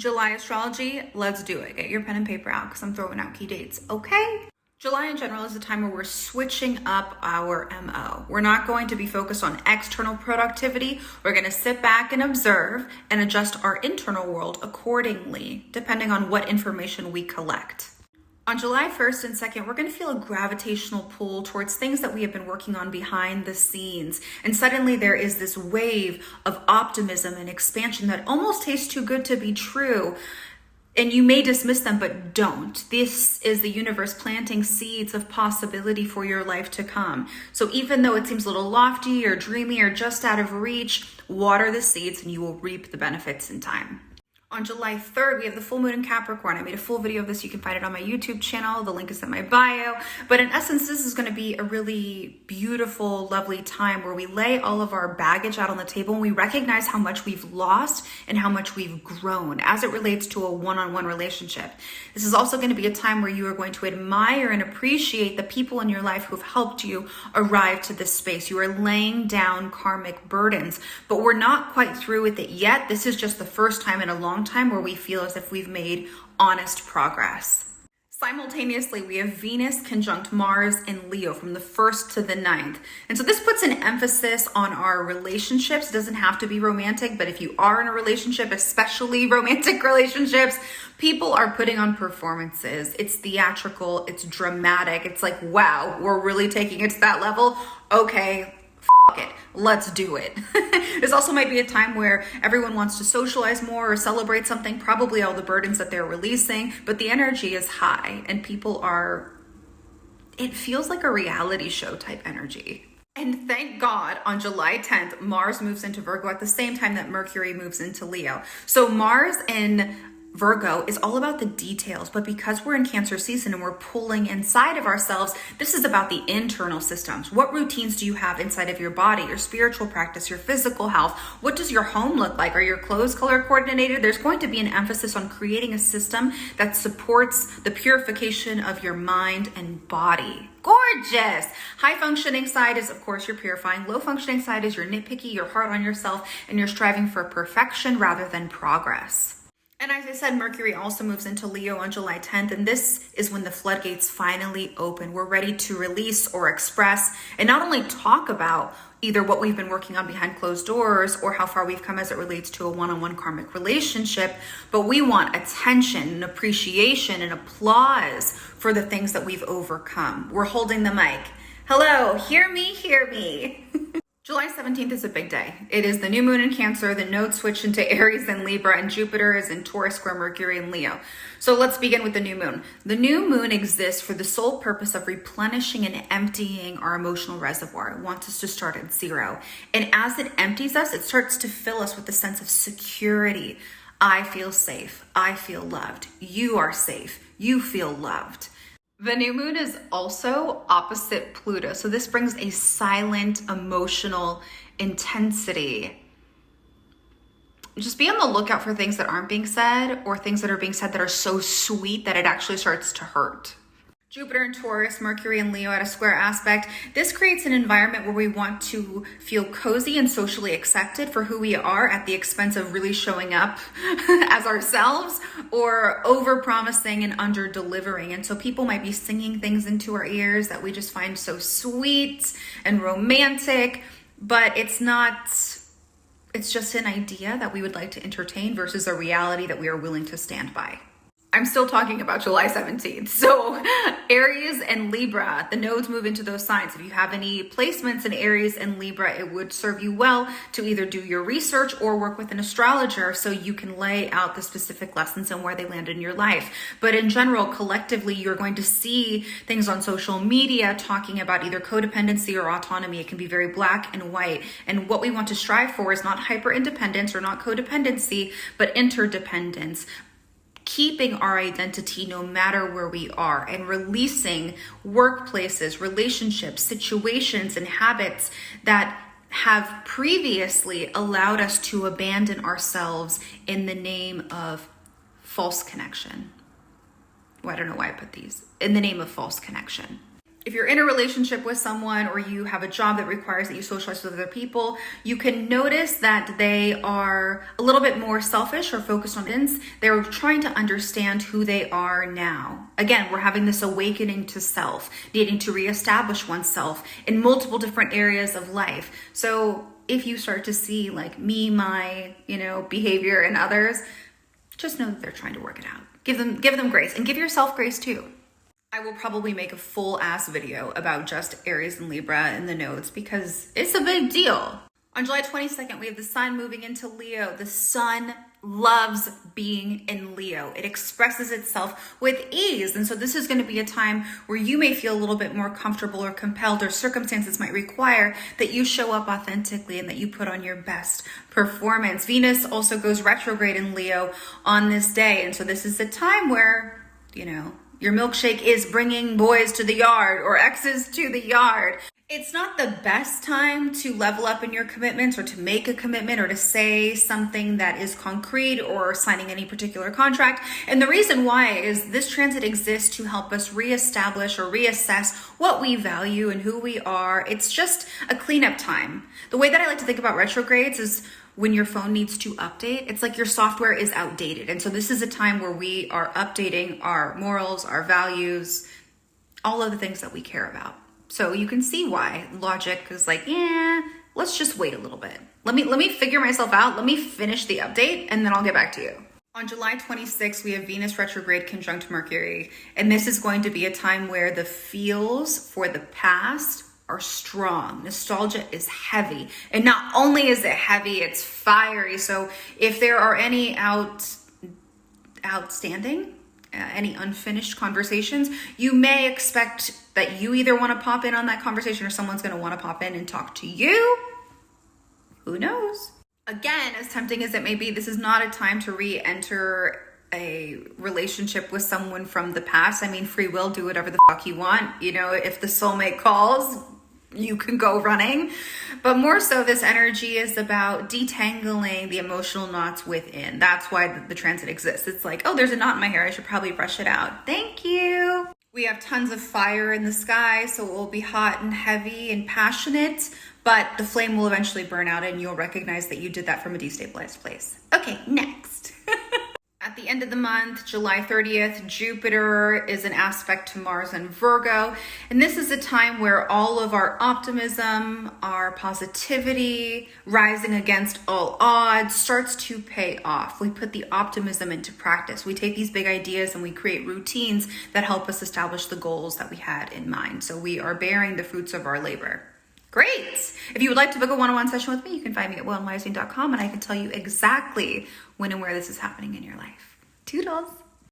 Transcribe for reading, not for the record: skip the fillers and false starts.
July astrology, let's do it. Get your pen and paper out because I'm throwing out key dates, okay? July in general is a time where we're switching up our MO. We're not going to be focused on external productivity. We're going to sit back and observe and adjust our internal world accordingly, depending on what information we collect. On July 1st and 2nd, we're going to feel a gravitational pull towards things that we have been working on behind the scenes. And suddenly there is this wave of optimism and expansion that almost tastes too good to be true. And you may dismiss them, but don't. This is the universe planting seeds of possibility for your life to come. So even though it seems a little lofty or dreamy or just out of reach, water the seeds and you will reap the benefits in time. On July 3rd, we have the full moon in Capricorn. I made a full video of this. You can find it on my YouTube channel. The link is in my bio. But in essence, this is going to be a really beautiful, lovely time where we lay all of our baggage out on the table and we recognize how much we've lost and how much we've grown as it relates to a one-on-one relationship. This is also going to be a time where you are going to admire and appreciate the people in your life who've helped you arrive to this space. You are laying down karmic burdens, but we're not quite through with it yet. This is just the first time in a long time where we feel as if we've made honest progress. Simultaneously, we have Venus conjunct Mars in Leo from the 1st to the 9th. And so this puts an emphasis on our relationships. It doesn't have to be romantic, but if you are in a relationship, especially romantic relationships, people are putting on performances. It's theatrical, it's dramatic. It's like, wow, we're really taking it to that level. Okay, it. Let's do it. This also might be a time where everyone wants to socialize more or celebrate something, probably all the burdens that they're releasing, but the energy is high and people are, it feels like a reality show type energy. And thank God on July 10th, Mars moves into Virgo at the same time that Mercury moves into Leo. So Mars in Virgo is all about the details, but because we're in Cancer season and we're pulling inside of ourselves, this is about the internal systems. What routines do you have inside of your body, your spiritual practice, your physical health? What does your home look like? Are your clothes color coordinated? There's going to be an emphasis on creating a system that supports the purification of your mind and body. Gorgeous. High functioning side is, of course, your purifying. Low functioning side is your nitpicky, you're hard on yourself, and you're striving for perfection rather than progress. And as I said, Mercury also moves into Leo on July 10th, and this is when the floodgates finally open. We're ready to release or express and not only talk about either what we've been working on behind closed doors or how far we've come as it relates to a one-on-one karmic relationship, but we want attention and appreciation and applause for the things that we've overcome. We're holding the mic. Hello, hear me, hear me. July 17th is a big day. It is the new moon in Cancer, the nodes switch into Aries and Libra, and Jupiter is in Taurus, square Mercury and Leo. So let's begin with the new moon. The new moon exists for the sole purpose of replenishing and emptying our emotional reservoir. It wants us to start at zero. And as it empties us, it starts to fill us with a sense of security. I feel safe. I feel loved. You are safe. You feel loved. The new moon is also opposite Pluto. So this brings a silent, emotional intensity. Just be on the lookout for things that aren't being said or things that are being said that are so sweet that it actually starts to hurt. Jupiter in Taurus, Mercury and Leo at a square aspect. This creates an environment where we want to feel cozy and socially accepted for who we are at the expense of really showing up as ourselves or over-promising and under-delivering. And so people might be singing things into our ears that we just find so sweet and romantic, but it's not, it's just an idea that we would like to entertain versus a reality that we are willing to stand by. I'm still talking about July 17th. So Aries and Libra, the nodes move into those signs. If you have any placements in Aries and Libra, it would serve you well to either do your research or work with an astrologer so you can lay out the specific lessons and where they land in your life. But in general, collectively, you're going to see things on social media talking about either codependency or autonomy. It can be very black and white. And what we want to strive for is not hyper independence or not codependency, but interdependence. Keeping our identity no matter where we are and releasing workplaces, relationships, situations, and habits that have previously allowed us to abandon ourselves in the name of false connection. Well, I don't know why I put these. In the name of false connection. If you're in a relationship with someone or you have a job that requires that you socialize with other people, you can notice that they are a little bit more selfish or focused on ends. They're trying to understand who they are now. Again, we're having this awakening to self, needing to reestablish oneself in multiple different areas of life. So if you start to see like me, my, behavior in others, just know that they're trying to work it out. Give them grace, and give yourself grace too. I will probably make a full ass video about just Aries and Libra in the nodes because it's a big deal. On July 22nd, we have the sun moving into Leo. The sun loves being in Leo. It expresses itself with ease. And so this is going to be a time where you may feel a little bit more comfortable or compelled, or circumstances might require that you show up authentically and that you put on your best performance. Venus also goes retrograde in Leo on this day. And so this is a time where, your milkshake is bringing boys to the yard or exes to the yard. It's not the best time to level up in your commitments or to make a commitment or to say something that is concrete or signing any particular contract. And the reason why is this transit exists to help us reestablish or reassess what we value and who we are. It's just a cleanup time. The way that I like to think about retrogrades is when your phone needs to update, it's like your software is outdated. And so this is a time where we are updating our morals, our values, all of the things that we care about. So you can see why logic is like, let's just wait a little bit. Let me figure myself out. Let me finish the update and then I'll get back to you. On July 26th, we have Venus retrograde conjunct Mercury. And this is going to be a time where the feels for the past are strong. Nostalgia is heavy. And not only is it heavy, it's fiery. So if there are any outstanding, any unfinished conversations, you may expect that you either want to pop in on that conversation or someone's going to want to pop in and talk to you. Who knows? Again, as tempting as it may be, this is not a time to re-enter a relationship with someone from the past. I mean, free will, do whatever the fuck you want. If the soulmate calls, you can go running. But more so, this energy is about detangling the emotional knots within. That's why the transit exists. It's like, oh, there's a knot in my hair. I should probably brush it out. Thank you. We have tons of fire in the sky, so it will be hot and heavy and passionate, but the flame will eventually burn out and you'll recognize that you did that from a destabilized place. Okay, next. At the end of the month, July 30th, Jupiter is an aspect to Mars and Virgo. And this is a time where all of our optimism, our positivity, rising against all odds starts to pay off. We put the optimism into practice. We take these big ideas and we create routines that help us establish the goals that we had in mind. So we are bearing the fruits of our labor. Great. If you would like to book a one-on-one session with me, you can find me at willandwising.com and I can tell you exactly when and where this is happening in your life. Toodles.